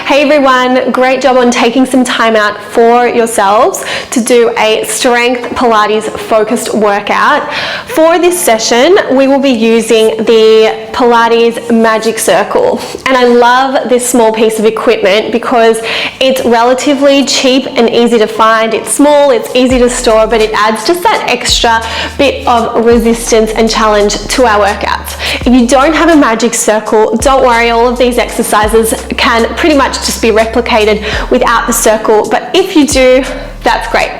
Hey everyone, great job on taking some time out for yourselves to do a strength Pilates focused workout. For this session, we will be using the Pilates Magic Circle. And I love this small piece of equipment because it's relatively cheap and easy to find. It's small, it's easy to store, but it adds just that extra bit of resistance and challenge to our workouts. If you don't have a magic circle, don't worry, all of these exercises can pretty much just be replicated without the circle, but if you do, that's great.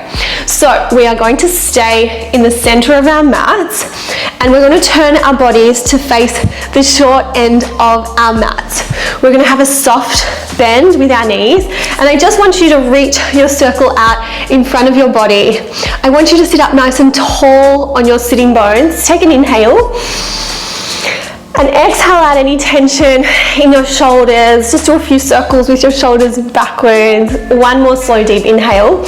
So we are going to stay in the center of our mats and we're going to turn our bodies to face the short end of our mats. We're going to have a soft bend with our knees, and I just want you to reach your circle out in front of your body. I want you to sit up nice and tall on your sitting bones. Take an inhale. And exhale out any tension in your shoulders. Just do a few circles with your shoulders backwards. One more slow, deep inhale.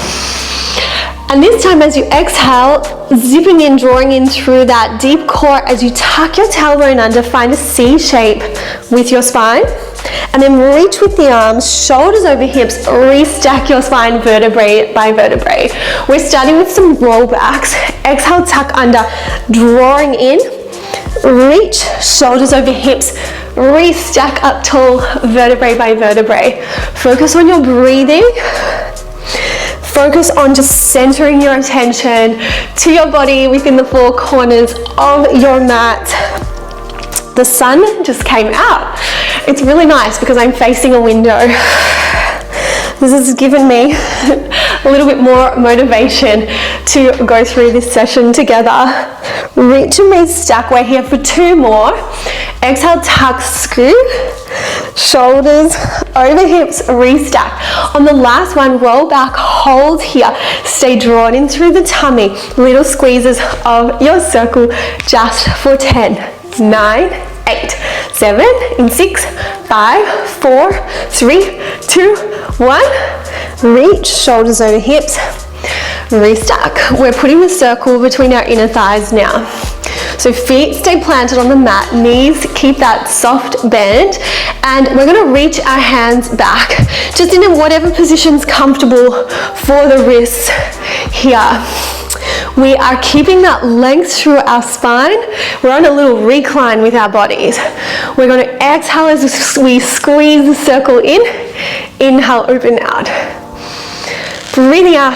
And this time as you exhale, zipping in, drawing in through that deep core as you tuck your tailbone under, find a C shape with your spine. And then reach with the arms, shoulders over hips, restack your spine vertebrae by vertebrae. We're starting with some rollbacks. Exhale, tuck under, drawing in. Reach, shoulders over hips, restack up tall, vertebrae by vertebrae. Focus on your breathing. Focus on just centering your attention to your body within the four corners of your mat. The sun just came out. It's really nice because I'm facing a window. This has given me a little bit more motivation to go through this session together. Reach and restack. We're here for two more. Exhale, tuck, screw. Shoulders over hips, restack. On the last one, roll back, hold here. Stay drawn in through the tummy. Little squeezes of your circle just for 10, 9, 8, 7, in 6, 5, 4, 3, 2, 1. Reach, shoulders over hips, restack. We're putting the circle between our inner thighs now. So feet stay planted on the mat, knees keep that soft bend, and we're gonna reach our hands back, just in whatever position's comfortable for the wrists here. We are keeping that length through our spine. We're on a little recline with our bodies. We're going to exhale as we squeeze the circle in. Inhale, open out. Breathing out,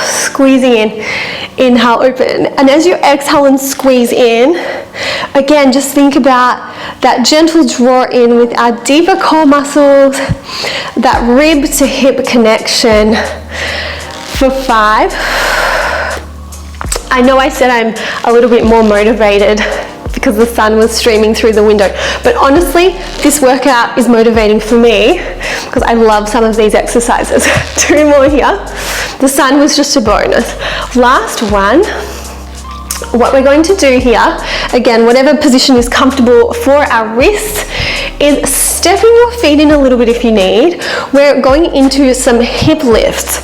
squeezing in. Inhale, open. And as you exhale and squeeze in, again, just think about that gentle draw in with our deeper core muscles, that rib to hip connection. For 5. I know I said I'm a little bit more motivated because the sun was streaming through the window, but honestly, this workout is motivating for me because I love some of these exercises. 2 more here. The sun was just a bonus. Last one. What we're going to do here, again, whatever position is comfortable for our wrists, is stepping your feet in a little bit if you need. We're going into some hip lifts.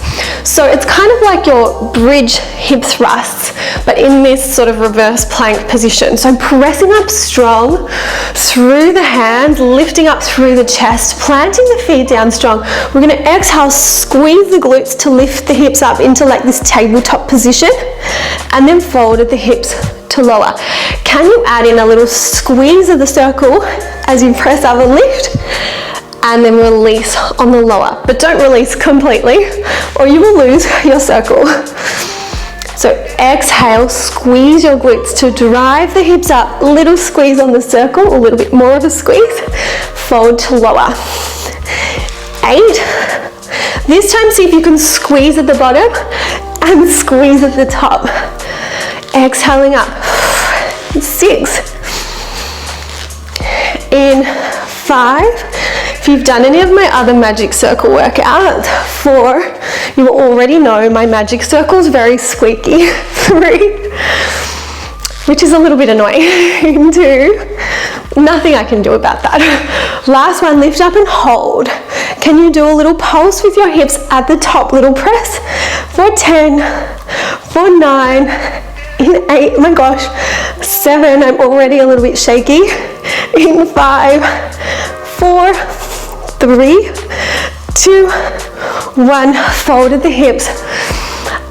So it's kind of like your bridge hip thrusts, but in this sort of reverse plank position. So pressing up strong through the hands, lifting up through the chest, planting the feet down strong. We're going to exhale, squeeze the glutes to lift the hips up into like this tabletop position, and then fold at the hips to lower. Can you add in a little squeeze of the circle as you press up and lift, and then release on the lower, but don't release completely or you will lose your circle. So exhale, squeeze your glutes to drive the hips up, little squeeze on the circle, a little bit more of a squeeze, fold to lower. 8. This time see if you can squeeze at the bottom and squeeze at the top. Exhaling up. 6. In 5. If you've done any of my other magic circle workouts, 4, you already know my magic circle is very squeaky. 3, which is a little bit annoying. 2, nothing I can do about that. Last one, lift up and hold. Can you do a little pulse with your hips at the top, little press? For 10, for 9, in 8, oh my gosh, 7, I'm already a little bit shaky. In 5, 4, 3, 2, 1. Fold at the hips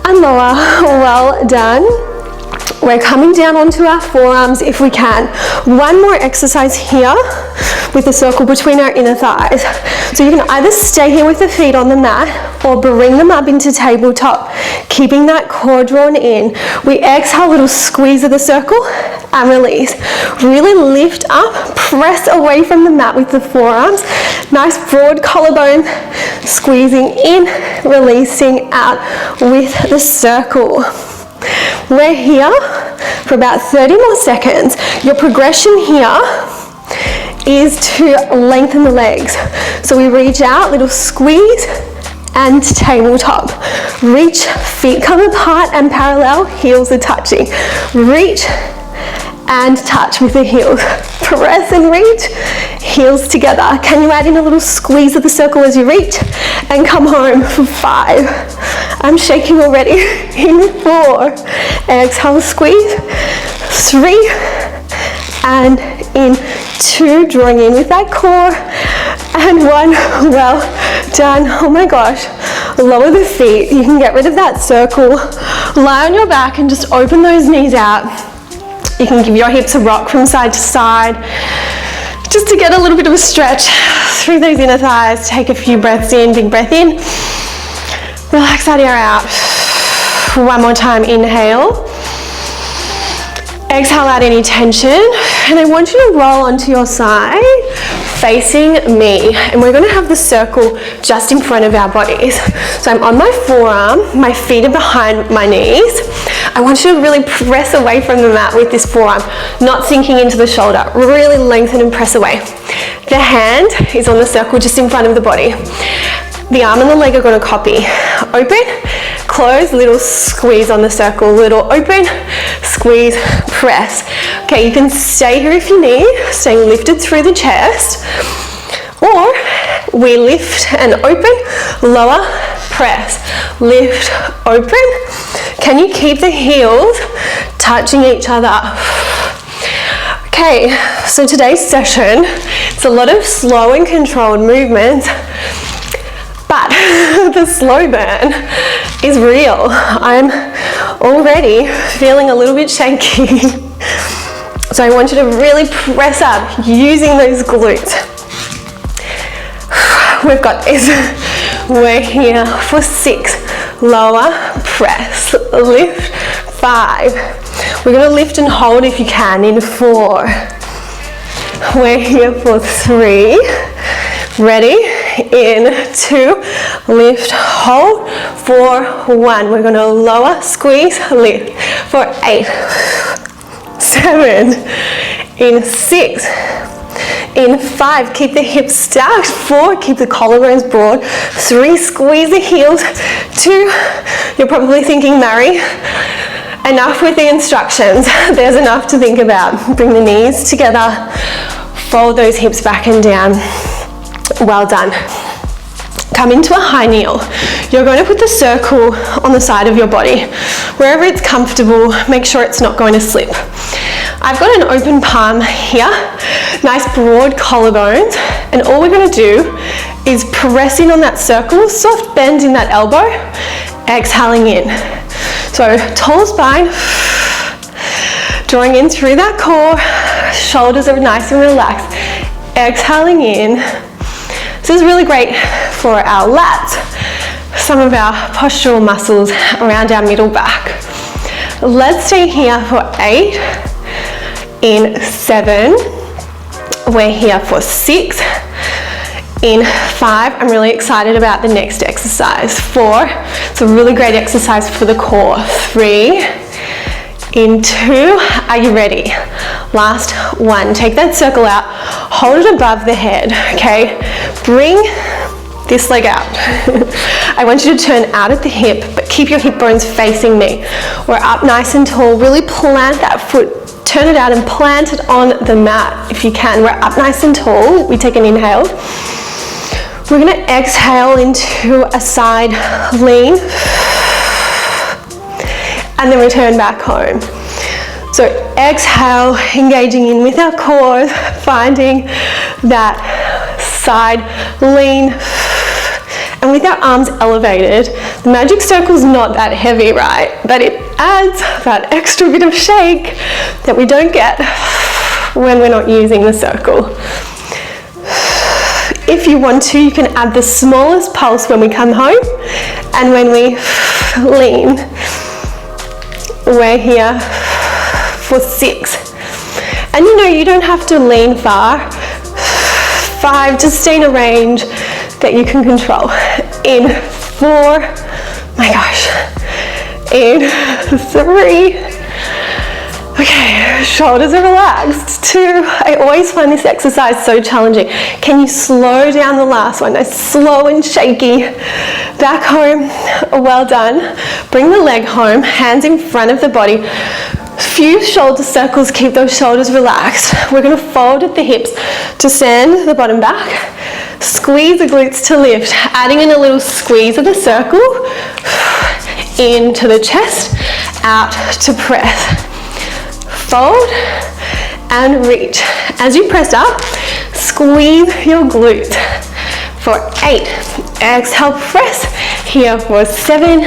and lower. Well done. We're coming down onto our forearms if we can. One more exercise here with the circle between our inner thighs. So you can either stay here with the feet on the mat or bring them up into tabletop, keeping that core drawn in. We exhale, little squeeze of the circle and release. Really lift up, press away from the mat with the forearms. Nice broad collarbone, squeezing in, releasing out with the circle. We're here for about 30 more seconds. Your progression here is to lengthen the legs. So we reach out, little squeeze and tabletop. Reach, feet come apart and parallel, heels are touching. Reach and touch with the heels. Press and reach, heels together. Can you add in a little squeeze of the circle as you reach? And come home for 5. I'm shaking already. In 4. Exhale, squeeze. 3. And in 2. Drawing in with that core. And 1. Well done. Oh my gosh. Lower the feet. You can get rid of that circle. Lie on your back and just open those knees out. You can give your hips a rock from side to side, just to get a little bit of a stretch through those inner thighs. Take a few breaths in, big breath in. Relax that air out. One more time, inhale. Exhale out any tension. And I want you to roll onto your side, facing me. And we're gonna have the circle just in front of our bodies. So I'm on my forearm, my feet are behind my knees. I want you to really press away from the mat with this forearm, not sinking into the shoulder. Really lengthen and press away. The hand is on the circle just in front of the body. The arm and the leg are going to copy. Open, close, little squeeze on the circle, little open, squeeze, press. Okay, you can stay here if you need, staying lifted through the chest, or we lift and open, lower, press, lift, open. Can you keep the heels touching each other? Okay, so today's session, it's a lot of slow and controlled movements, but the slow burn is real. I'm already feeling a little bit shaky. So I want you to really press up using those glutes. We've got this. We're here for 6. Lower, press, lift, 5. We're going to lift and hold if you can in 4. We're here for 3. Ready? In 2, lift, hold, 4, 1. We're going to lower, squeeze, lift for 8, 7, in 6, in 5, keep the hips stacked, 4, keep the collarbones broad, 3, squeeze the heels, 2, you're probably thinking, Mary, enough with the instructions, there's enough to think about. Bring the knees together, fold those hips back and down. Well done. Come into a high kneel. You're going to put the circle on the side of your body. Wherever it's comfortable, make sure it's not going to slip. I've got an open palm here, nice broad collarbones, and all we're going to do is press in on that circle, soft bend in that elbow, exhaling in. So tall spine, drawing in through that core, shoulders are nice and relaxed, exhaling in. This is really great for our lats, some of our postural muscles around our middle back. Let's stay here for 8, in 7, we're here for 6, in 5, I'm really excited about the next exercise. 4, it's a really great exercise for the core. 3, in 2, are you ready? Last 1, take that circle out, hold it above the head, okay? Bring this leg out. I want you to turn out at the hip, but keep your hip bones facing me. We're up nice and tall, really plant that foot, turn it out and plant it on the mat if you can. We're up nice and tall, we take an inhale. We're gonna exhale into a side lean, and then return back home. So exhale, engaging in with our core, finding that side, lean. And with our arms elevated, the magic circle's not that heavy, right? But it adds that extra bit of shake that we don't get when we're not using the circle. If you want to, you can add the smallest pulse when we come home and when we lean. We're here for 6. And you know, you don't have to lean far. 5, just stay in a range that you can control. In 4, my gosh, in 3, okay, shoulders are relaxed. 2, I always find this exercise so challenging. Can you slow down the last one? Nice, slow and shaky. Back home, well done. Bring the leg home, hands in front of the body. Few shoulder circles, keep those shoulders relaxed. We're gonna fold at the hips to send the bottom back. Squeeze the glutes to lift, adding in a little squeeze of the circle, into the chest, out to press. Fold and reach. As you press up, squeeze your glute. For 8, exhale, press. Here for 7,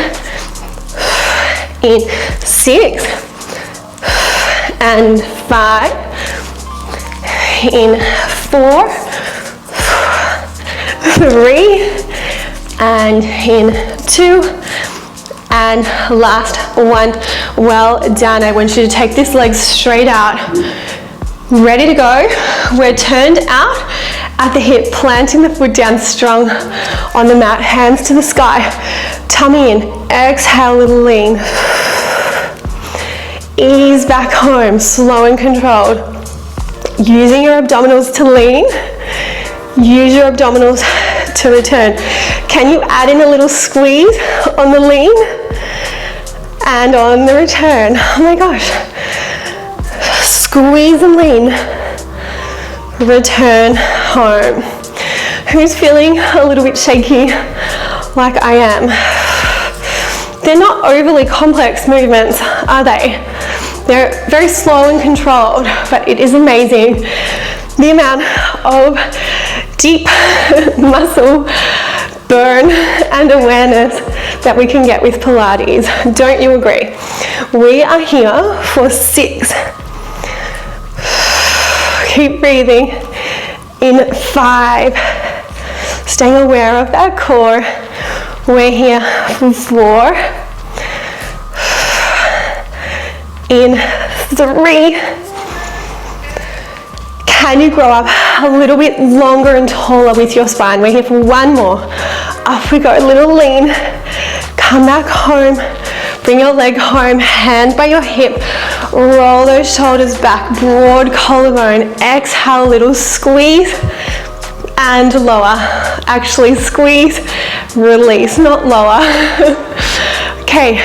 in 6, and 5, in 4, 3, and in 2, and last 1. Well done. I want you to take this leg straight out. Ready to go. We're turned out at the hip, planting the foot down strong on the mat, hands to the sky, tummy in, exhale, little lean. Ease back home, slow and controlled. Using your abdominals to lean, use your abdominals to return. Can you add in a little squeeze on the lean and on the return? Oh my gosh. Squeeze and lean. Return home. Who's feeling a little bit shaky like I am? They're not overly complex movements, are they? They're very slow and controlled, but it is amazing the amount of deep muscle burn and awareness that we can get with Pilates. Don't you agree? We are here for 6. Keep breathing. In 5, staying aware of that core. We're here for 4. In 3. Can you grow up a little bit longer and taller with your spine? We're here for 1 more. Up we go, a little lean. Come back home. Bring your leg home, hand by your hip. Roll those shoulders back, broad collarbone. Exhale, little squeeze and lower. Actually squeeze, release, not lower. Okay,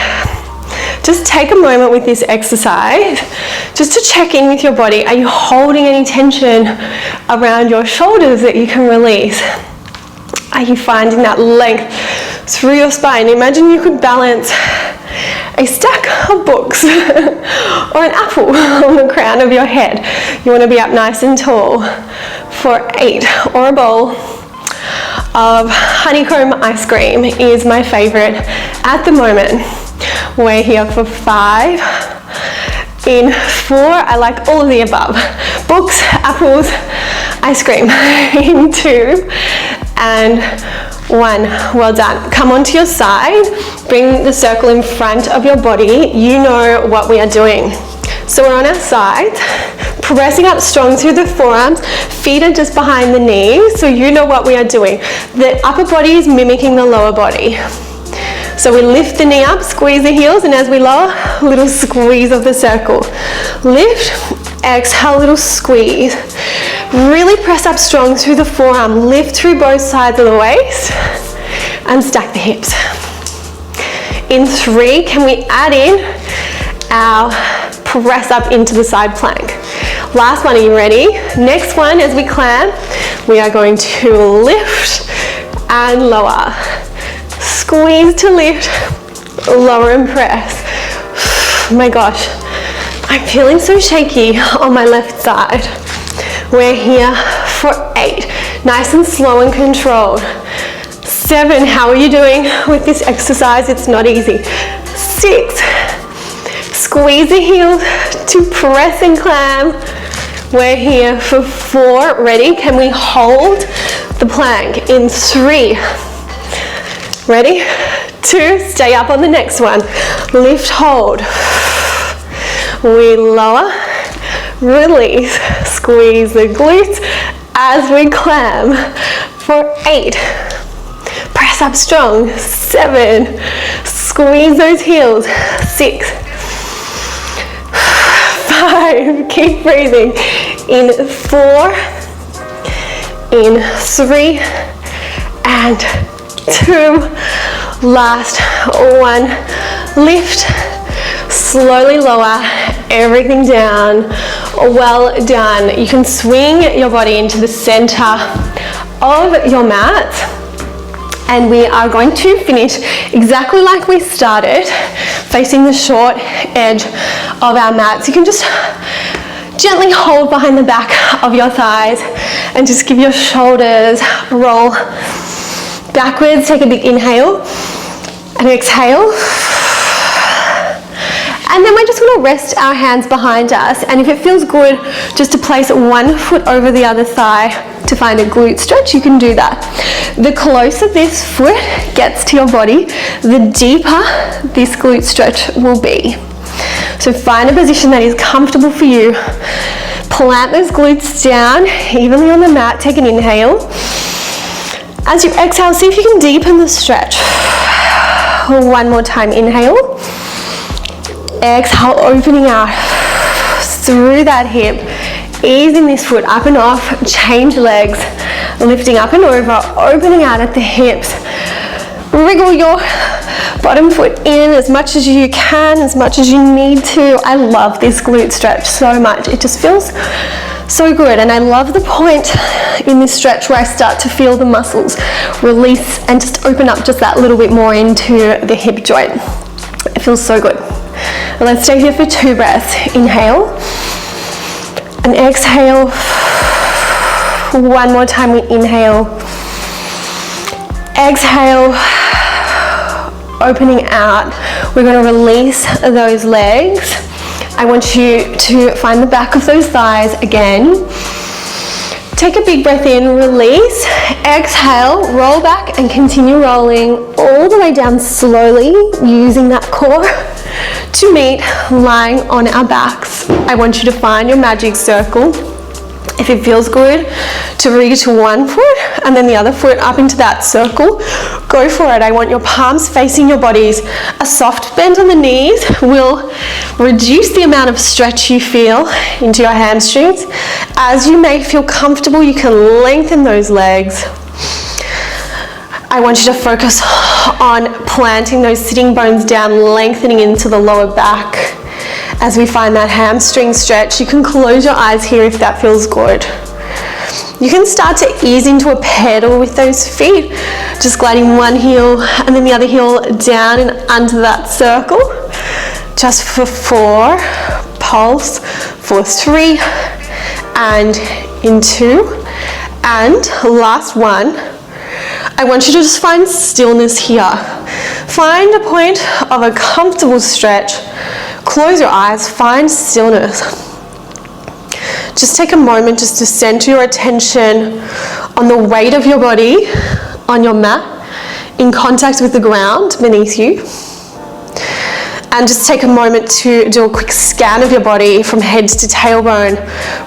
just take a moment with this exercise just to check in with your body. Are you holding any tension around your shoulders that you can release? Are you finding that length through your spine? Imagine you could balance a stack of books or an apple on the crown of your head. You want to be up nice and tall for 8, or a bowl of honeycomb ice cream is my favorite at the moment. We're here for 5. In 4, I like all of the above. Books, apples, ice cream. In 2 and 1. Well done. Come onto your side. Bring the circle in front of your body. You know what we are doing. So we're on our sides, pressing up strong through the forearms. Feet are just behind the knees, so you know what we are doing. The upper body is mimicking the lower body. So we lift the knee up, squeeze the heels, and as we lower, little squeeze of the circle. Lift, exhale, little squeeze. Really press up strong through the forearm. Lift through both sides of the waist and stack the hips. In 3, can we add in our press up into the side plank? Last one, are you ready? Next one, as we clamp, we are going to lift and lower. Squeeze to lift, lower and press. Oh my gosh, I'm feeling so shaky on my left side. We're here for 8. Nice and slow and controlled. 7, how are you doing with this exercise? It's not easy. 6, squeeze the heels to press and climb. We're here for 4, ready? Can we hold the plank in 3? Ready? 2, stay up on the next one. Lift, hold. We lower, release, squeeze the glutes as we climb. For 8, press up strong. 7, squeeze those heels. 6, 5, keep breathing. In 4, in 3, and 2, last 1, lift, slowly lower everything down. Well done. You can swing your body into the center of your mat, and we are going to finish exactly like we started, facing the short edge of our mats. You can just gently hold behind the back of your thighs and just give your shoulders a roll backwards. Take a big inhale and exhale. And then we're just going to rest our hands behind us, and if it feels good just to place one foot over the other thigh to find a glute stretch, you can do that. The closer this foot gets to your body, the deeper this glute stretch will be. So find a position that is comfortable for you. Plant those glutes down evenly on the mat. Take an inhale. As you exhale, see if you can deepen the stretch. One more time, inhale. Exhale, opening out through that hip, easing this foot up and off, change legs, lifting up and over, opening out at the hips. Wriggle your bottom foot in as much as you can, as much as you need to. I love this glute stretch so much. It just feels so good, and I love the point in this stretch where I start to feel the muscles release and just open up just that little bit more into the hip joint. It feels so good. And let's stay here for 2 breaths. Inhale and exhale. One more time, we inhale. Exhale, opening out. We're going to release those legs. I want you to find the back of those thighs again. Take a big breath in, release, exhale, roll back and continue rolling all the way down slowly, using that core to meet lying on our backs. I want you to find your magic circle. If it feels good to reach one foot and then the other foot up into that circle, go for it. I want your palms facing your bodies. A soft bend on the knees will reduce the amount of stretch you feel into your hamstrings. As you may feel comfortable, you can lengthen those legs. I want you to focus on planting those sitting bones down, lengthening into the lower back. As we find that hamstring stretch, you can close your eyes here if that feels good. You can start to ease into a pedal with those feet, just gliding one heel and then the other heel down and under that circle. Just for 4, pulse, for 3, and in 2, and last one. I want you to just find stillness here. Find a point of a comfortable stretch. Close your eyes, find stillness. Just take a moment just to center your attention on the weight of your body on your mat in contact with the ground beneath you. And just take a moment to do a quick scan of your body from head to tailbone,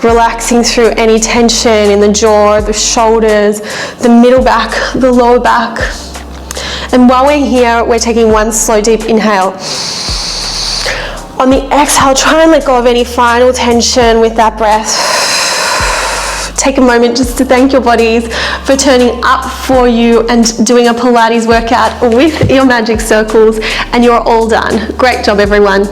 relaxing through any tension in the jaw, the shoulders, the middle back, the lower back. And while we're here, we're taking one slow, deep inhale. On the exhale, try and let go of any final tension with that breath. Take a moment just to thank your bodies for turning up for you and doing a Pilates workout with your magic circles, and you're all done. Great job, everyone.